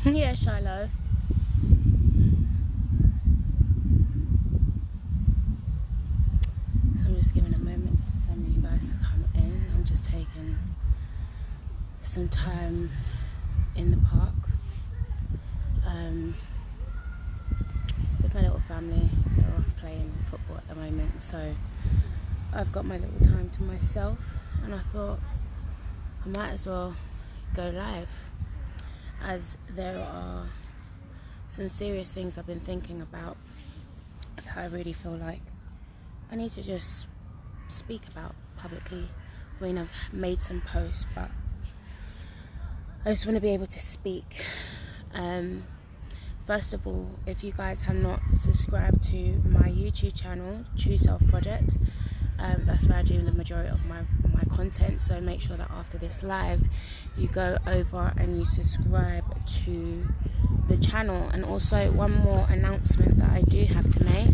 Yeah, Shiloh. So I'm just giving a moment for some of you guys to come in. I'm just taking some time in the park with my little family. They're off playing football at the moment, so I've got my little time to myself, and I thought I might as well go live, as there are some serious things I've been thinking about that I really feel like I need to just speak about publicly. I mean, I've made some posts, but I just want to be able to speak. First of all, if you guys have not subscribed to my YouTube channel, True Self Project, that's where I do the majority of my content, so make sure that after this live you go over and you subscribe to the channel. And also, one more announcement that I do have to make,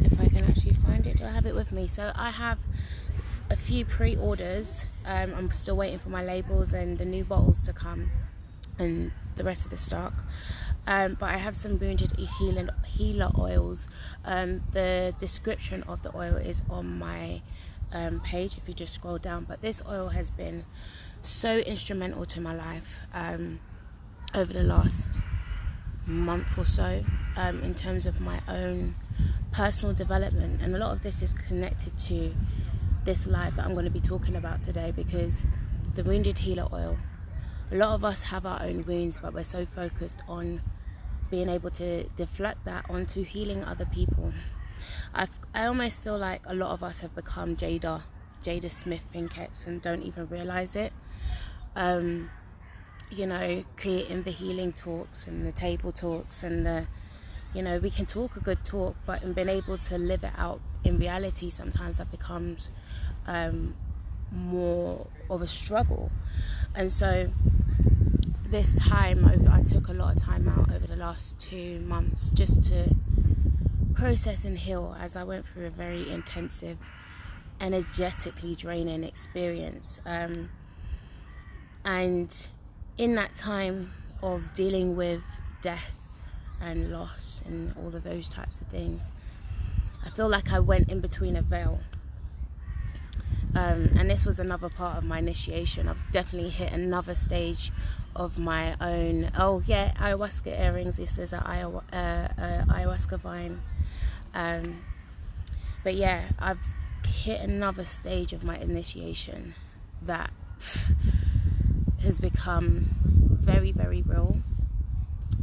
if I can actually find it. Do I have it with me? So I have a few pre-orders. I'm still waiting for my labels and the new bottles to come and the rest of the stock, but I have some wounded healer oils. The description of the oil is on my page if you just scroll down, but this oil has been so instrumental to my life over the last month or so, in terms of my own personal development, and a lot of this is connected to this live that I'm going to be talking about today, because the wounded healer oil, a lot of us have our own wounds, but we're so focused on being able to deflect that onto healing other people. I almost feel like a lot of us have become Jada Smith Pinkett's and don't even realize it. You know, creating the healing talks and the table talks and the, you know, we can talk a good talk, but in being able to live it out in reality, sometimes that becomes more of a struggle. And so this time I took a lot of time out over the last 2 months just to process and heal, as I went through a very intensive, energetically draining experience. And in that time of dealing with death and loss and all of those types of things, I feel like I went in between a veil. And this was another part of my initiation. I've definitely hit another stage of my own. Oh yeah, ayahuasca earrings. This is an ayahuasca vine. But yeah, I've hit another stage of my initiation that has become very, very real.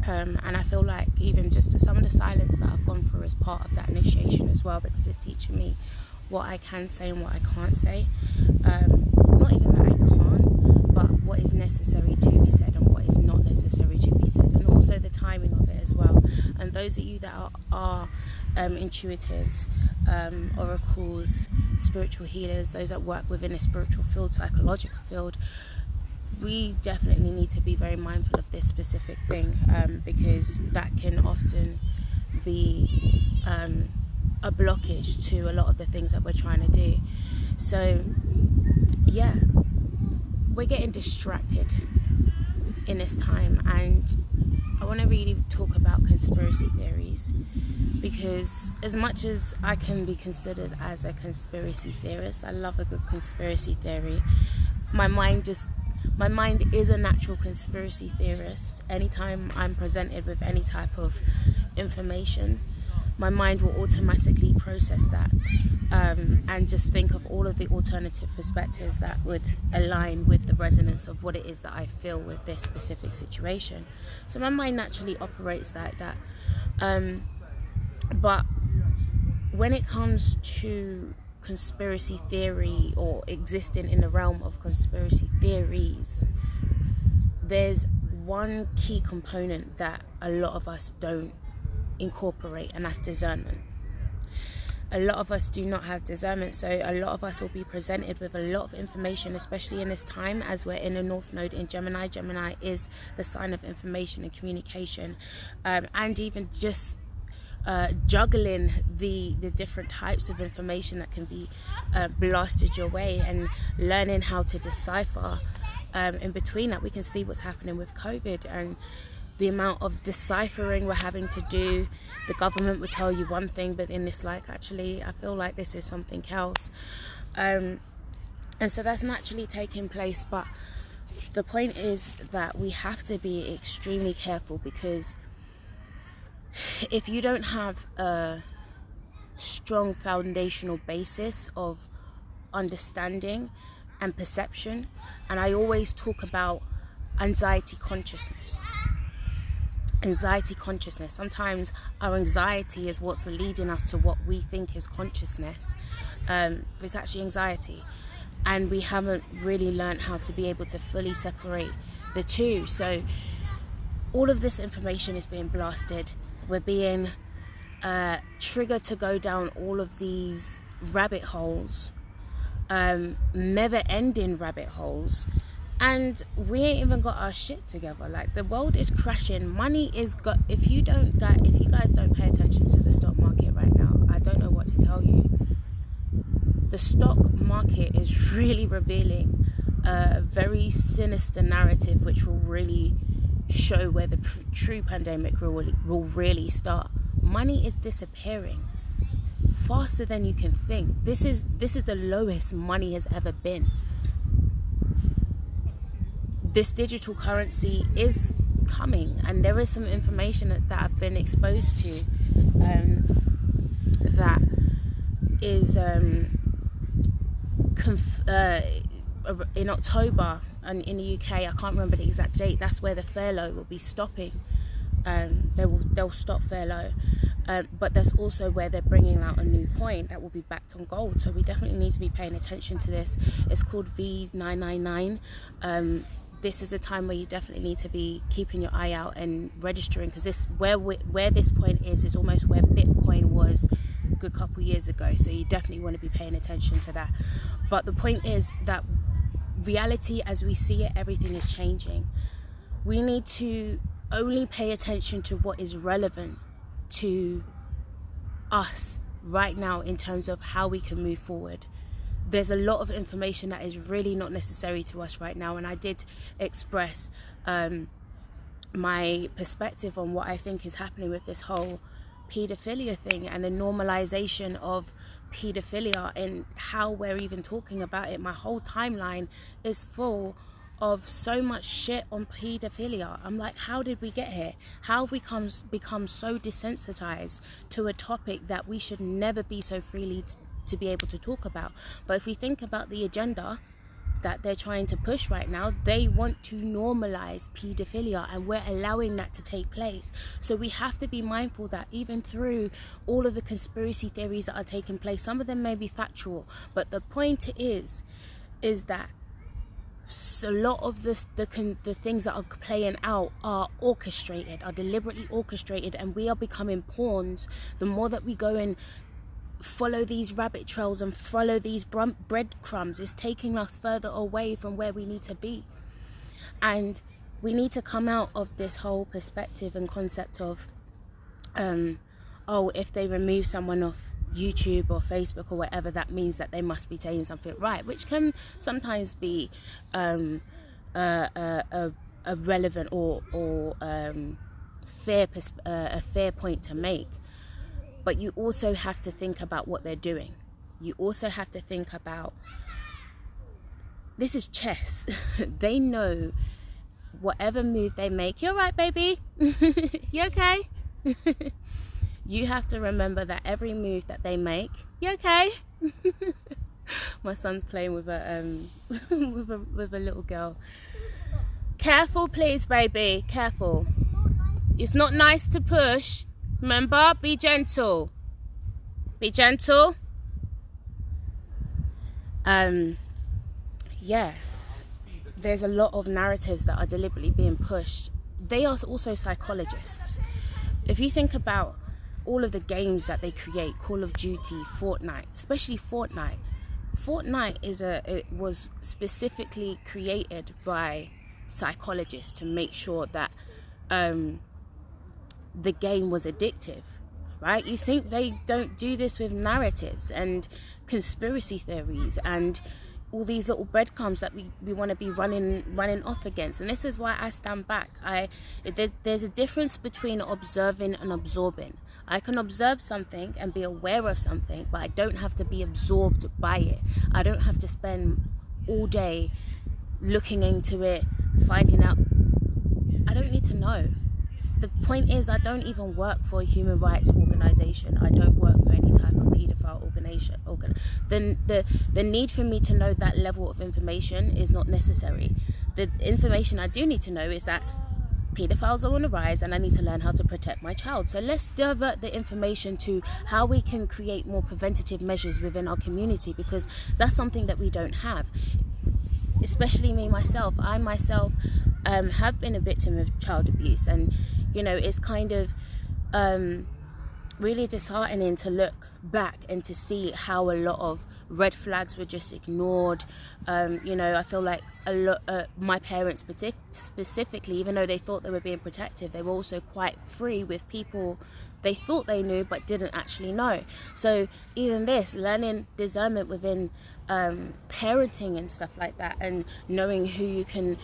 And I feel like even just some of the silence that I've gone through is part of that initiation as well, because it's teaching me what I can say and what I can't say. Not even that I can't, but what is necessary to be said and what is not necessary to be said, and also the timing of it as well. And those of you that are intuitives, oracles, spiritual healers, those that work within a spiritual field, psychological field, we definitely need to be very mindful of this specific thing, because that can often be a blockage to a lot of the things that we're trying to do. So yeah, we're getting distracted in this time, and I want to really talk about conspiracy theories, because as much as I can be considered as a conspiracy theorist, I love a good conspiracy theory. My mind is a natural conspiracy theorist. Anytime I'm presented with any type of information, my mind will automatically process that, and just think of all of the alternative perspectives that would align with the resonance of what it is that I feel with this specific situation. So my mind naturally operates like that. But when it comes to conspiracy theory, or existing in the realm of conspiracy theories, there's one key component that a lot of us don't incorporate, and that's discernment. A lot of us do not have discernment, so a lot of us will be presented with a lot of information, especially in this time as we're in a North Node in Gemini. Gemini is the sign of information and communication, and even just juggling the different types of information that can be blasted your way, and learning how to decipher in between that, we can see what's happening with COVID and the amount of deciphering we're having to do. The government will tell you one thing, but then it's like, actually, I feel like this is something else. And so that's naturally taking place. But the point is that we have to be extremely careful, because if you don't have a strong foundational basis of understanding and perception, and I always talk about anxiety consciousness. Sometimes our anxiety is what's leading us to what we think is consciousness. It's actually anxiety, and we haven't really learned how to be able to fully separate the two. So all of this information is being blasted. We're being triggered to go down all of these rabbit holes, never-ending rabbit holes, and we ain't even got our shit together. Like, the world is crashing. Money is if you guys don't pay attention to the stock market right now, I don't know what to tell you. The stock market is really revealing a very sinister narrative, which will really show where the true pandemic will really start. Money is disappearing faster than you can think. This is the lowest money has ever been. This digital currency is coming, and there is some information that I've been exposed to that is in October, and in the UK, I can't remember the exact date, that's where the furlough will be stopping. They'll stop furlough, but that's also where they're bringing out a new coin that will be backed on gold. So we definitely need to be paying attention to this. It's called V999. This is a time where you definitely need to be keeping your eye out and registering, because this where this point is almost where Bitcoin was a good couple years ago. So you definitely want to be paying attention to that. But the point is that reality as we see it, everything is changing. We need to only pay attention to what is relevant to us right now in terms of how we can move forward. There's a lot of information that is really not necessary to us right now, and I did express my perspective on what I think is happening with this whole pedophilia thing and the normalization of pedophilia and how we're even talking about it. My whole timeline is full of so much shit on pedophilia. I'm like, how did we get here? How have we become so desensitized to a topic that we should never be so freely to be able to talk about? But if we think about the agenda that they're trying to push right now, they want to normalize pedophilia, and we're allowing that to take place. So we have to be mindful that even through all of the conspiracy theories that are taking place, some of them may be factual, but the point is that a lot of the things that are playing out are orchestrated, are deliberately orchestrated, and we are becoming pawns. The more that we go and follow these rabbit trails and follow these breadcrumbs, it's taking us further away from where we need to be. And we need to come out of this whole perspective and concept of if they remove someone off YouTube or Facebook or whatever, that means that they must be saying something right, which can sometimes be a relevant or a fair point to make. But you also have to think about what they're doing. You also have to think about, this is chess. They know whatever move they make. You're right, baby. You okay? You have to remember that every move that they make, you okay? My son's playing with a with a little girl. Careful, please, baby. Careful. It's not nice to push. Remember, be gentle. Be gentle. Yeah. There's a lot of narratives that are deliberately being pushed. They are also psychologists. If you think about all of the games that they create, Call of Duty, Fortnite, especially Fortnite. Fortnite was specifically created by psychologists to make sure that the game was addictive, right? You think they don't do this with narratives and conspiracy theories and, all these little breadcrumbs that we want to be running off against. And this is why I stand back. There's a difference between observing and absorbing. I can observe something and be aware of something, but I don't have to be absorbed by it. I don't have to spend all day looking into it, finding out. I don't need to know. The point is, I don't even work for a human rights organization. I don't work for any type of pedophile organization. The need for me to know that level of information is not necessary. The information I do need to know is that pedophiles are on the rise, and I need to learn how to protect my child. So let's divert the information to how we can create more preventative measures within our community, because that's something that we don't have. Especially me myself. I myself have been a victim of child abuse, and it's kind of really disheartening to look back and to see how a lot of red flags were just ignored. I feel like a lot, my parents specifically, even though they thought they were being protective, they were also quite free with people they thought they knew but didn't actually know. So even this, learning discernment within parenting and stuff like that, and knowing who you can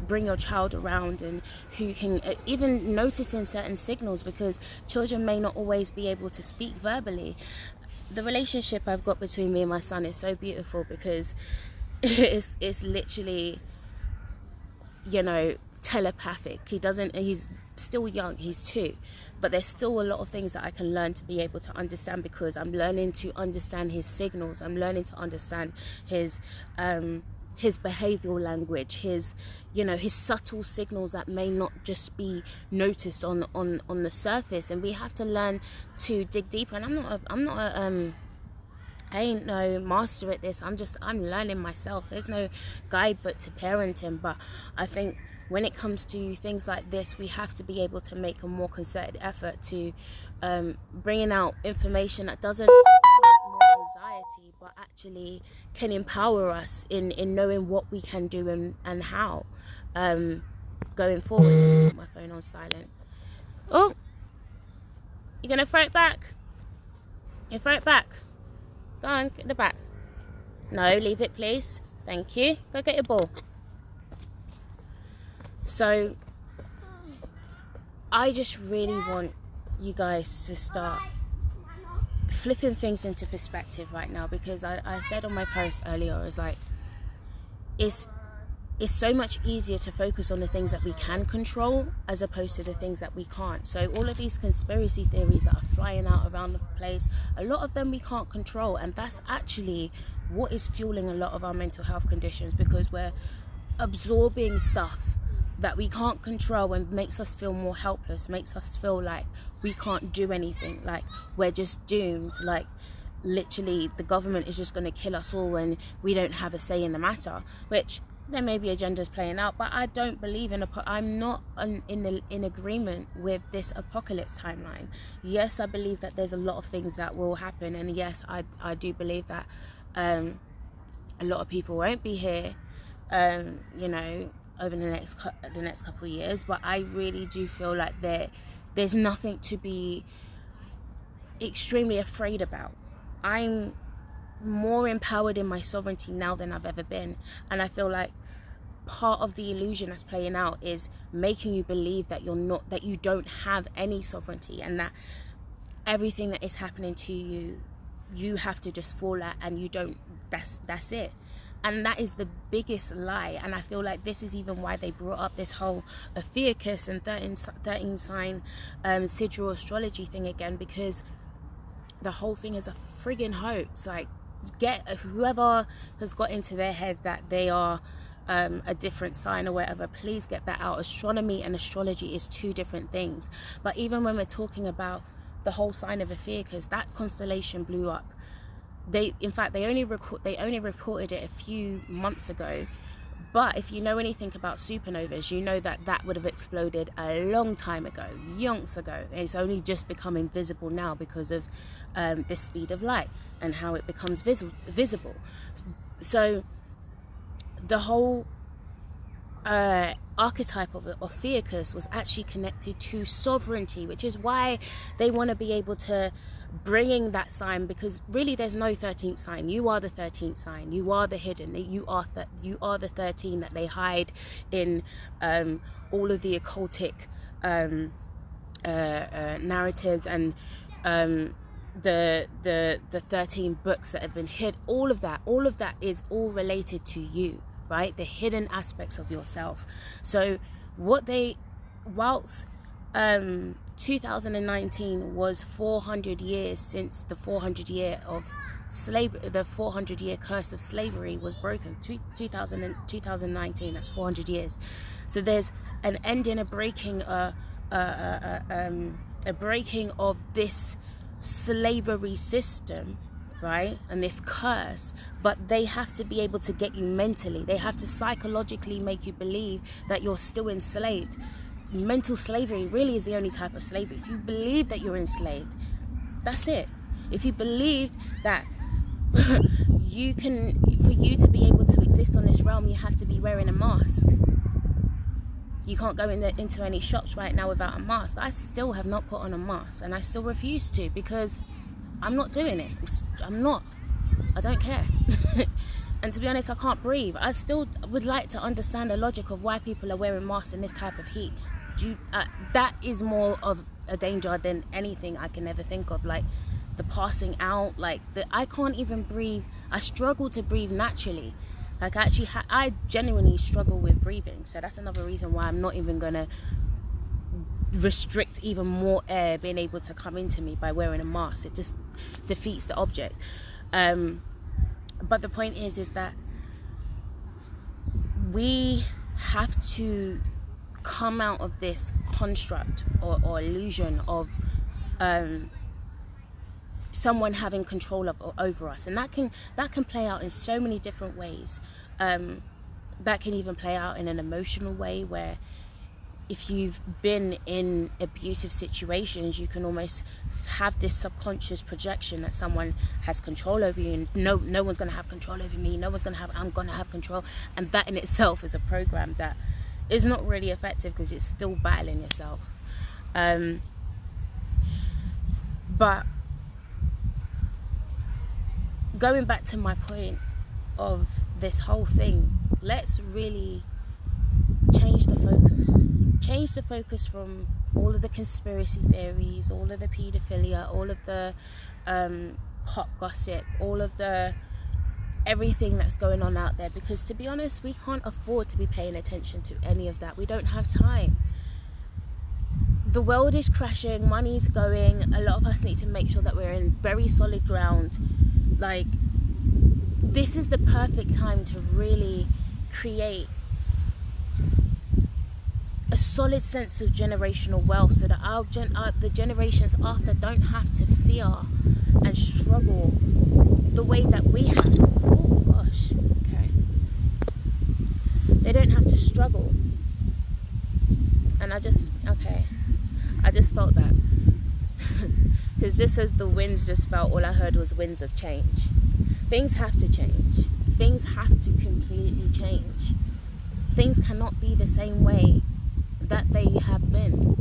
bring your child around, and who you can even noticing certain signals, because children may not always be able to speak verbally. The relationship I've got between me and my son is so beautiful, because it's literally telepathic. He's still young, he's 2, but there's still a lot of things that I can learn to be able to understand, because I'm learning to understand his signals. I'm learning to understand his behavioral language, his subtle signals that may not just be noticed on the surface. And we have to learn to dig deeper. And I ain't no master at this. I'm learning myself. There's no guidebook to parenting, but I think when it comes to things like this, we have to be able to make a more concerted effort to bringing out information that doesn't create more anxiety, but actually can empower us in knowing what we can do and how going forward. Put my phone on silent. Oh, you're gonna throw it back? You throw it back. Go on, get the back. No, leave it, please. Thank you. Go get your ball. So I just really want you guys to start flipping things into perspective right now, because I said on my post earlier, I was like, it's so much easier to focus on the things that we can control as opposed to the things that we can't. So all of these conspiracy theories that are flying out around the place, a lot of them we can't control, and that's actually what is fueling a lot of our mental health conditions, because we're absorbing stuff that we can't control and makes us feel more helpless, makes us feel like we can't do anything, like we're just doomed, like literally the government is just going to kill us all and we don't have a say in the matter. Which there may be agendas playing out, but I don't believe I'm not in agreement with this apocalypse timeline. Yes, I believe that there's a lot of things that will happen, and yes, I do believe that a lot of people won't be here over the next couple of years, but I really do feel like there's nothing to be extremely afraid about. I'm more empowered in my sovereignty now than I've ever been, and I feel like part of the illusion that's playing out is making you believe that you don't have any sovereignty, and that everything that is happening to you have to just fall at, and you don't. That's it. And that is the biggest lie. And I feel like this is even why they brought up this whole Ophiuchus and 13 sign sigil astrology thing again, because the whole thing is a friggin' hoax. Like, whoever has got into their head that they are a different sign or whatever, please get that out. Astronomy and astrology is 2 different things. But even when we're talking about the whole sign of Ophiuchus, that constellation blew up. They only reported it a few months ago, but if you know anything about supernovas, you know that would have exploded a long time ago, yonks ago. It's only just becoming visible now because of the speed of light and how it becomes visible. So the whole archetype of Ophiuchus was actually connected to sovereignty, which is why they want to be able to bringing that sign, because really there's no 13th sign. You are the 13th sign. You are the hidden. You are the 13 that they hide in all of the occultic narratives, and the 13 books that have been hid. All of that is all related to you, right? The hidden aspects of yourself. So whilst 2019 was 400 years since the 400 year of slavery, the 400 year curse of slavery was broken. 2019, that's 400 years. So there's an ending, a breaking of this slavery system, right? And this curse. But they have to be able to get you mentally. They have to psychologically make you believe that you're still enslaved. Mental slavery really is the only type of slavery. If you believe that you're enslaved, that's it. If you believed that for you to be able to exist on this realm, you have to be wearing a mask. You can't go into any shops right now without a mask. I still have not put on a mask, and I still refuse to, because I'm not doing it. I'm not. I don't care. And to be honest, I can't breathe. I still would like to understand the logic of why people are wearing masks in this type of heat. That is more of a danger than anything I can ever think of. Like the passing out, I can't even breathe. I struggle to breathe naturally. Like I genuinely struggle with breathing. So that's another reason why I'm not even gonna restrict even more air being able to come into me by wearing a mask. It just defeats the object. But the point is that we have to come out of this construct or illusion of someone having control over us, and that can play out in so many different ways. That can even play out in an emotional way, where if you've been in abusive situations, you can almost have this subconscious projection that someone has control over you, and no one's going to have control over me, I'm going to have control. And that in itself is a program that is not really effective, because it's still battling yourself. But going back to my point of this whole thing, let's really change the focus from all of the conspiracy theories, all of the paedophilia, all of the pop gossip, all of the everything that's going on out there, because to be honest, we can't afford to be paying attention to any of that. We don't have time. The world is crashing, money's going. A lot of us need to make sure that we're in very solid ground. Like, this is the perfect time to really create a solid sense of generational wealth, so that the generations after don't have to fear and struggle the way that we have. Oh gosh, okay. They don't have to struggle. And I just felt that. Because just as the winds just felt, all I heard was winds of change. Things have to change. Things have to completely change. Things cannot be the same way that they have been.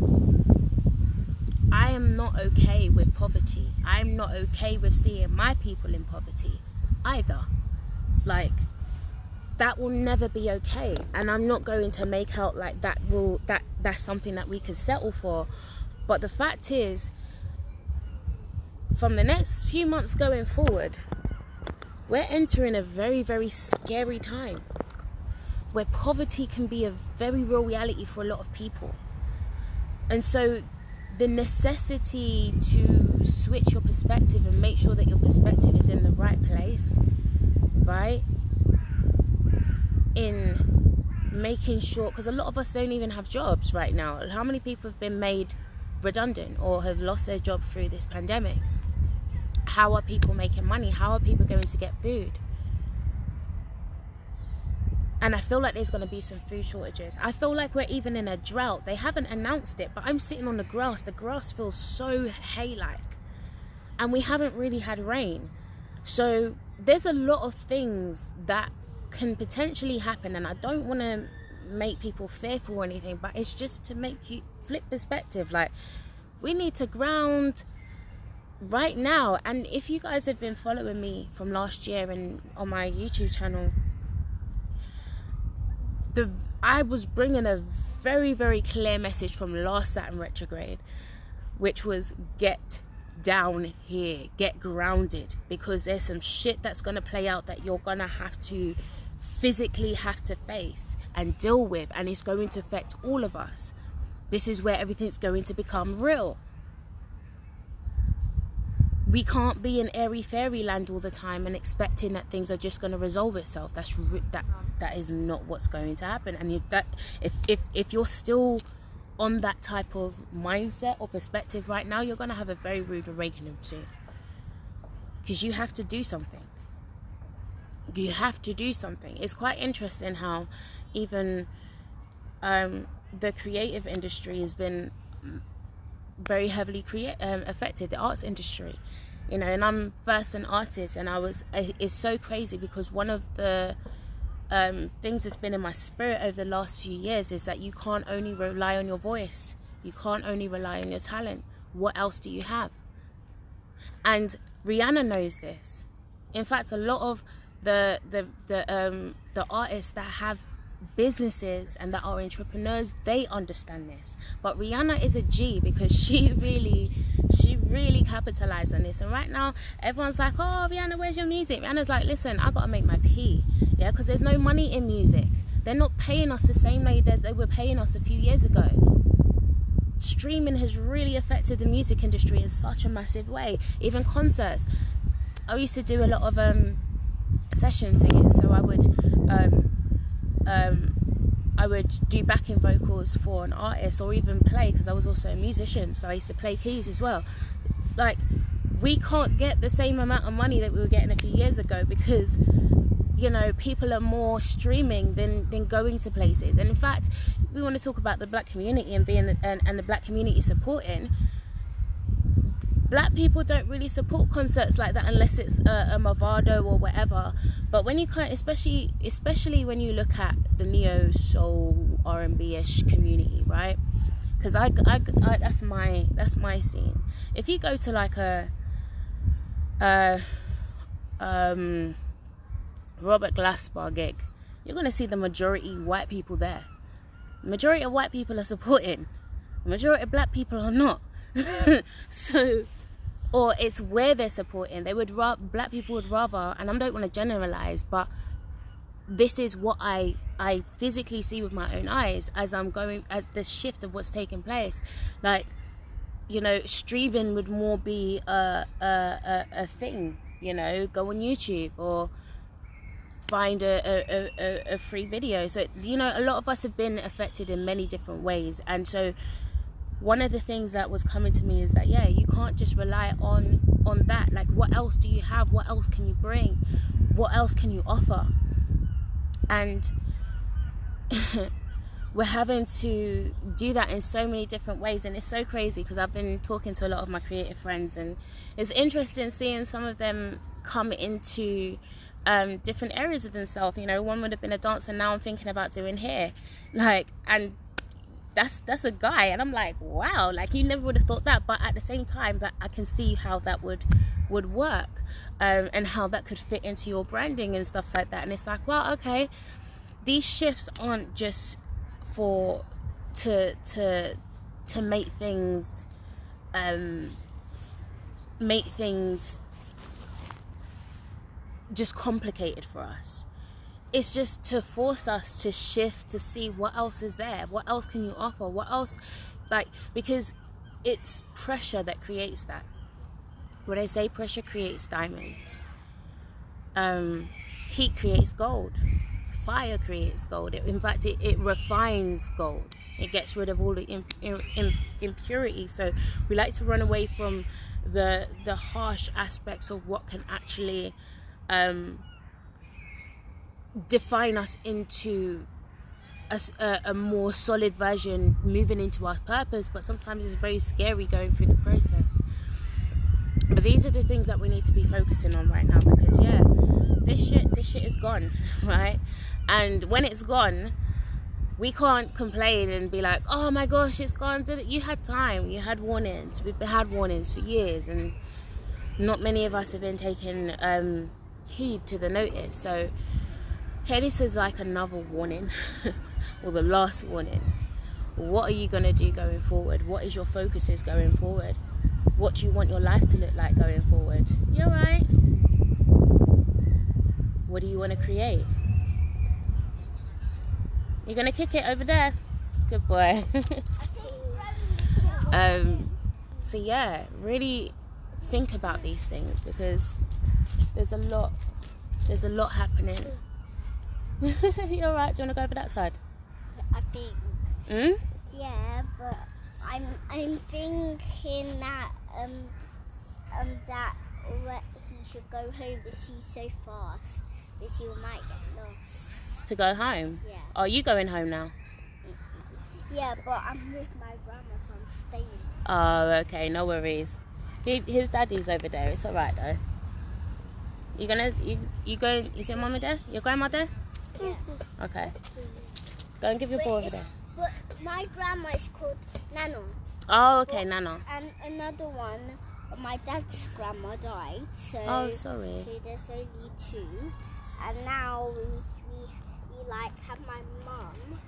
I am not okay with poverty. I'm not okay with seeing my people in poverty either. Like, that will never be okay. And I'm not going to make out like that's something that we can settle for. But the fact is, from the next few months going forward, we're entering a very, very scary time where poverty can be a very real reality for a lot of people. And so the necessity to switch your perspective and make sure that your perspective is in the right place, right? In making sure, because a lot of us don't even have jobs right now. How many people have been made redundant or have lost their job through this pandemic? How are people making money? How are people going to get food? And I feel like there's going to be some food shortages. I feel like we're even in a drought. They haven't announced it, but I'm sitting on the grass. The grass feels so hay-like. And we haven't really had rain. So there's a lot of things that can potentially happen. And I don't want to make people fearful or anything, but it's just to make you flip perspective. Like, we need to ground right now, and if you guys have been following me from last year and on my YouTube channel, I was bringing a very, very clear message from last Saturn retrograde, which was get down here, get grounded, because there's some shit that's going to play out that you're going to have to physically have to face and deal with, and it's going to affect all of us. This is where everything's going to become real. We can't be in airy fairyland all the time and expecting that things are just going to resolve itself. That is not what's going to happen. And if you're still on that type of mindset or perspective right now, you're going to have a very rude awakening soon, because you have to do something. You have to do something. It's quite interesting how even the creative industry has been very heavily affected, the arts industry, you know, and I'm first an artist, and it's so crazy because one of the things that's been in my spirit over the last few years is that you can't only rely on your voice, you can't only rely on your talent. What else do you have? And Rihanna knows this. In fact, a lot of the artists that have businesses and that are entrepreneurs, they understand this. But Rihanna is a G, because she really capitalized on this. And right now everyone's like, oh, Rihanna, where's your music? Rihanna's like, listen, I gotta make my P, yeah, because there's no money in music. They're not paying us the same way that they were paying us a few years ago. Streaming has really affected the music industry in such a massive way. Even concerts, I used to do a lot of session singing, so I would do backing vocals for an artist, or even play, because I was also a musician, so I used to play keys as well. Like, we can't get the same amount of money that we were getting a few years ago, because, you know, people are more streaming than going to places. And in fact, we want to talk about the black community and being and the black community supporting. Black people don't really support concerts like that unless it's a Movado or whatever. But when you kind of, especially when you look at the neo soul R&B-ish community, right? Because I that's my scene. If you go to like a Robert Glasper gig, you're gonna see the majority white people there. The majority of white people are supporting. The majority of black people are not. So, or it's where they're supporting. Black people would rather, and I don't want to generalize, but this is what I physically see with my own eyes as I'm going at the shift of what's taking place. Like, you know, streaming would more be a thing. You know, go on YouTube or find a free video. So, you know, a lot of us have been affected in many different ways, and so one of the things that was coming to me is that, yeah, you can't just rely on that. Like, what else do you have? What else can you bring? What else can you offer? And we're having to do that in so many different ways, and it's so crazy because I've been talking to a lot of my creative friends, and it's interesting seeing some of them come into different areas of themselves. You know, one would have been a dancer, now I'm thinking about doing hair, like, and that's a guy, and I'm like, wow, like, you never would have thought that. But at the same time, that I can see how that would work, and how that could fit into your branding and stuff like that. And it's like, well, okay, these shifts aren't just for to make things just complicated for us. It's just to force us to shift, to see what else is there, what else can you offer, what else, like, because it's pressure that creates that. When I say pressure creates diamonds, heat creates gold, fire creates gold. In fact, it refines gold. It gets rid of all the impurities. So we like to run away from the harsh aspects of what can actually define us into a more solid version, moving into our purpose. But sometimes it's very scary going through the process. But these are the things that we need to be focusing on right now, because yeah, this shit is gone, right? And when it's gone, we can't complain and be like, oh my gosh, it's gone. You had time, you had warnings. We've had warnings for years, and not many of us have been taking heed to the notice. So here, this is like another warning, or the last warning. What are you going to do going forward? What is your focuses going forward? What do you want your life to look like going forward? You alright? What do you want to create? You're going to kick it over there? Good boy. So yeah, really think about these things, because there's a lot happening. You alright? Do you want to go over that side? I think. Yeah, but I'm thinking that that he should go home, because he's so fast, because he might get lost. To go home? Yeah. Are you going home now? Yeah, but I'm with my grandma, so I'm staying. Oh, okay, no worries. His daddy's over there. It's alright though. You go? Is your mama there? Your grandma there? Yeah. Okay. Go and give your ball over there. But my grandma is called Nana. Oh, okay, Nana. And another one, my dad's grandma died, so oh, sorry. There's only two. And now we like have my mum.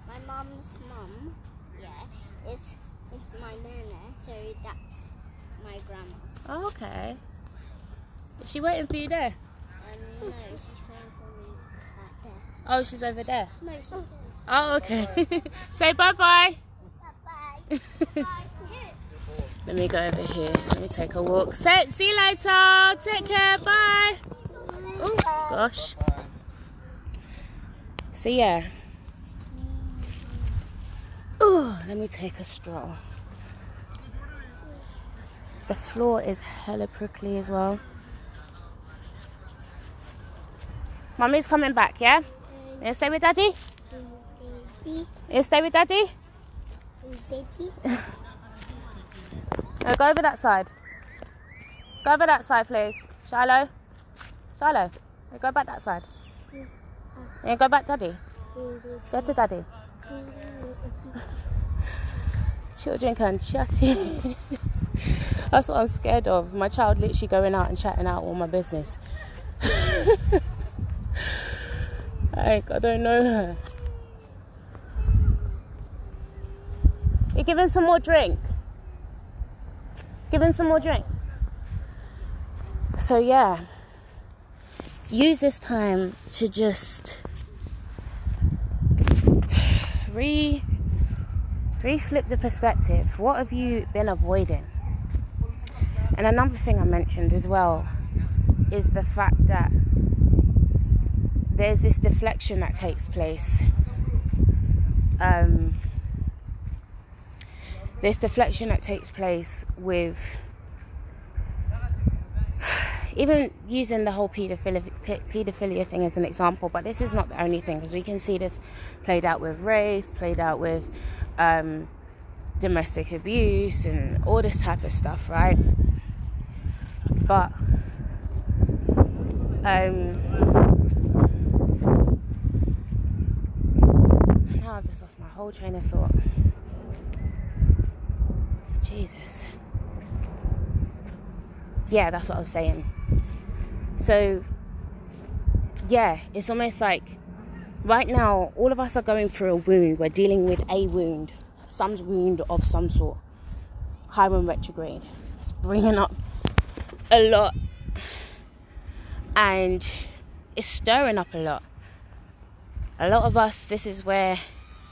My mum's mum, yeah, is my nana, so that's my grandma's. Oh, okay. Is she waiting for you there? No, she's waiting for me back there. Oh, she's over there. No, she's there. Oh, okay. Say bye-bye. Bye-bye. Bye. Let me go over here. Let me take a walk. See you later. Take care. Bye. Oh, gosh. So, yeah. Oh, let me take a stroll. The floor is hella prickly as well. Mummy's coming back, yeah? You stay with Daddy? You stay with Daddy? Go over that side. Go over that side, please. Shiloh. Shiloh. Go back that side. Yeah, go back, Daddy. Go to Daddy. Children can chatty. That's what I'm scared of. My child literally going out and chatting out all my business. Like, I don't know her. You give him some more drink. Give him some more drink. So yeah, use this time to just reflip the perspective. What have you been avoiding? And another thing I mentioned as well is the fact that there's this deflection that takes place. This deflection that takes place with, even using the whole paedophilia thing as an example, but this is not the only thing, because we can see this played out with race, played out with domestic abuse and all this type of stuff, right? But now I've just lost my whole train of thought. Jesus. Yeah, that's what I was saying. So yeah, it's almost like right now all of us are going through a wound. We're dealing with a wound, some wound of some sort. Chiron retrograde. It's bringing up a lot, and it's stirring up a lot. A lot of us, this is where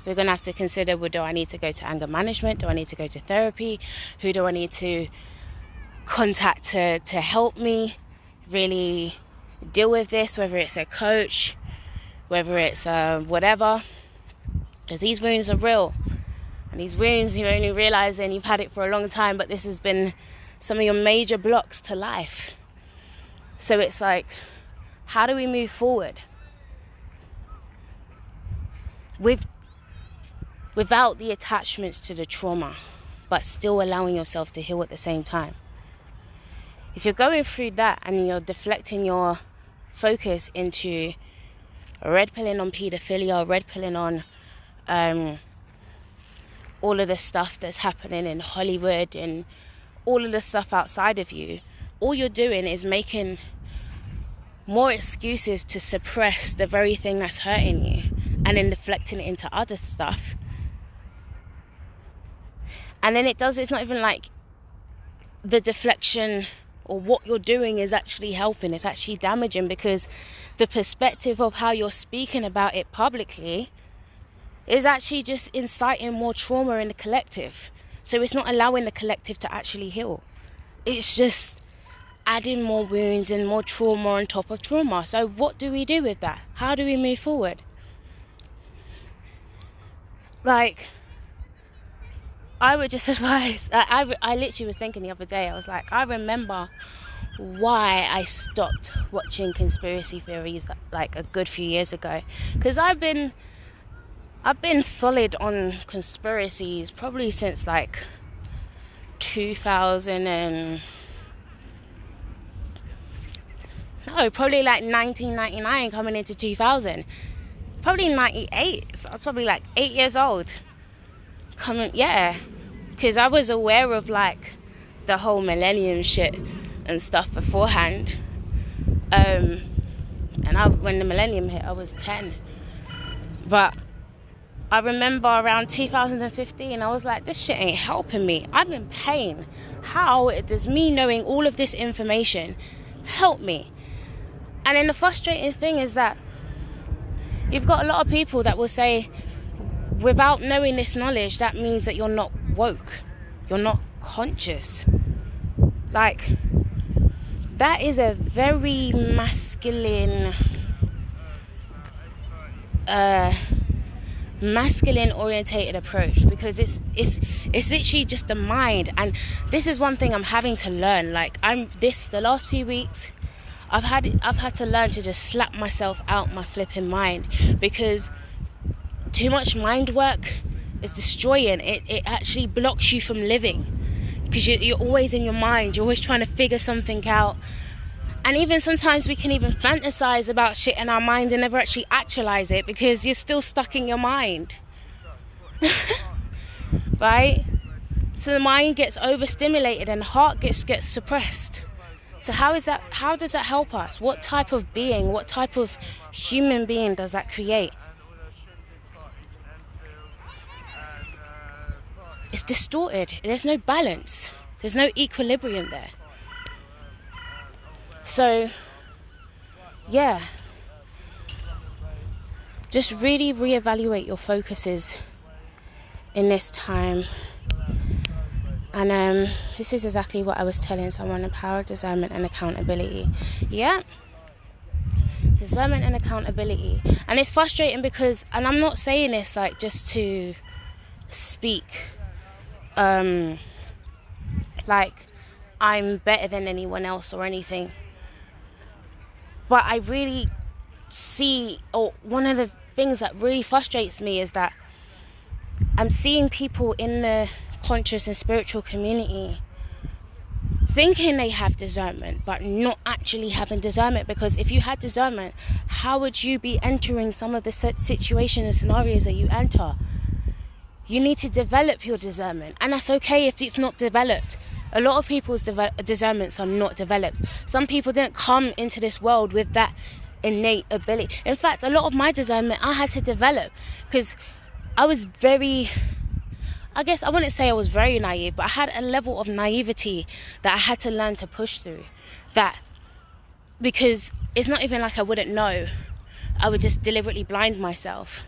we're going to have to consider, well, do I need to go to anger management? Do I need to go to therapy? Who do I need to contact to help me really deal with this? Whether it's a coach, whether it's whatever. Because these wounds are real. And these wounds, you're only realizing you've had it for a long time, but this has been some of your major blocks to life. So it's like, how do we move forward? Without the attachments to the trauma, but still allowing yourself to heal at the same time. If you're going through that and you're deflecting your focus into red pilling on paedophilia, red pilling on all of the stuff that's happening in Hollywood and all of the stuff outside of you, all you're doing is making more excuses to suppress the very thing that's hurting you, and then deflecting it into other stuff. And then it's not even like the deflection or what you're doing is actually helping. It's actually damaging, because the perspective of how you're speaking about it publicly is actually just inciting more trauma in the collective. So it's not allowing the collective to actually heal. It's just adding more wounds and more trauma on top of trauma. So what do we do with that? How do we move forward? Like, I would just advise, I literally was thinking the other day, I was like, I remember why I stopped watching conspiracy theories like a good few years ago. Because I've been solid on conspiracies probably since like 1999 coming into 2000. Probably 98. So I was probably like 8 years old. Because I was aware of like the whole millennium shit and stuff beforehand. And when the millennium hit, I was 10. But I remember around 2015, I was like, this shit ain't helping me. I'm in pain. How does me knowing all of this information help me? And then the frustrating thing is that you've got a lot of people that will say, without knowing this knowledge, that means that you're not woke. You're not conscious. Like, that is a very masculine orientated approach, because it's literally just the mind. And this is one thing I'm having to learn. Like, the last few weeks I've had to learn to just slap myself out my flipping mind, because too much mind work is destroying. It actually blocks you from living, because you're always in your mind. You're always trying to figure something out. And even sometimes we can even fantasize about shit in our mind and never actually actualize it, because you're still stuck in your mind. Right? So the mind gets overstimulated and the heart gets suppressed. So how does that help us? What type of being, what type of human being does that create? It's distorted. There's no balance. There's no equilibrium there. So, yeah. Just really reevaluate your focuses in this time. And this is exactly what I was telling someone: the power of discernment and accountability. Yeah. Discernment and accountability. And it's frustrating because, and I'm not saying this like just to speak like I'm better than anyone else or anything, but I really see, or one of the things that really frustrates me is that I'm seeing people in the conscious and spiritual community thinking they have discernment but not actually having discernment. Because if you had discernment, how would you be entering some of the situations and scenarios that you enter? You need to develop your discernment, and that's okay if it's not developed. A lot of people's discernments are not developed. Some people didn't come into this world with that innate ability. In fact, a lot of my discernment I had to develop, because I was very, I guess I wouldn't say I was very naive, but I had a level of naivety that I had to learn to push through. That, because it's not even like I wouldn't know. I would just deliberately blind myself.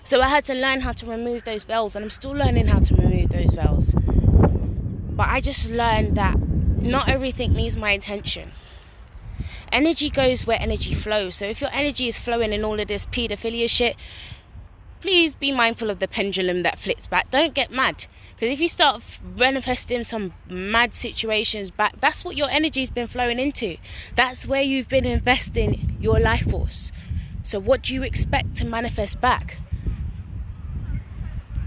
So I had to learn how to remove those veils, and I'm still learning how to remove those veils. But I just learned that not everything needs my attention. Energy goes where energy flows. So if your energy is flowing in all of this paedophilia shit, please be mindful of the pendulum that flips back. Don't get mad. Because if you start manifesting some mad situations back, that's what your energy's been flowing into. That's where you've been investing your life force. So what do you expect to manifest back?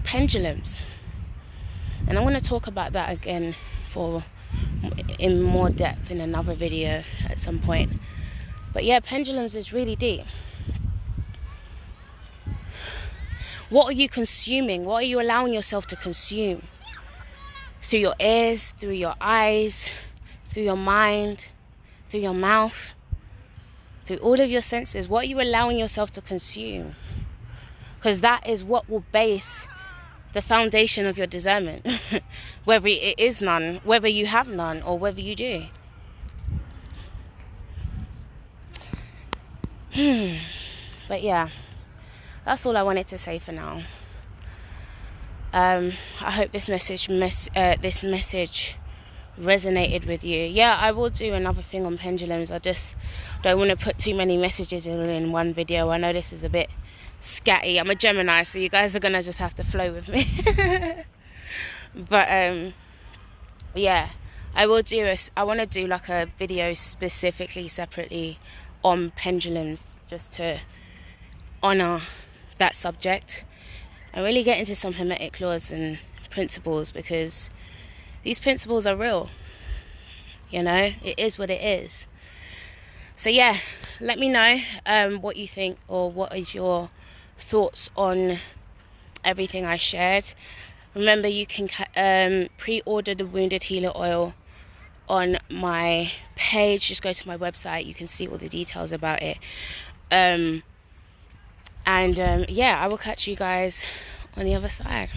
Pendulums. And I'm going to talk about that again in more depth in another video at some point. But yeah, pendulums is really deep. What are you consuming? What are you allowing yourself to consume? Through your ears, through your eyes, through your mind, through your mouth, through all of your senses. What are you allowing yourself to consume? Because that is what will base the foundation of your discernment. Whether it is none, whether you have none, or whether you do. But yeah, that's all I wanted to say for now. I hope this message resonated with you. Yeah, I will do another thing on pendulums. I just don't want to put too many messages in one video. I know this is a bit scatty. I'm a Gemini, so you guys are gonna just have to flow with me. But yeah, I will do I want to do like a video specifically separately on pendulums, just to honor that subject and really get into some hermetic laws and principles, because these principles are real. You know, it is what it is. So yeah, let me know what you think, or what is your thoughts on everything I shared. Remember, you can pre-order the Wounded Healer oil on my page. Just go to my website, you can see all the details about it. Yeah, I will catch you guys on the other side.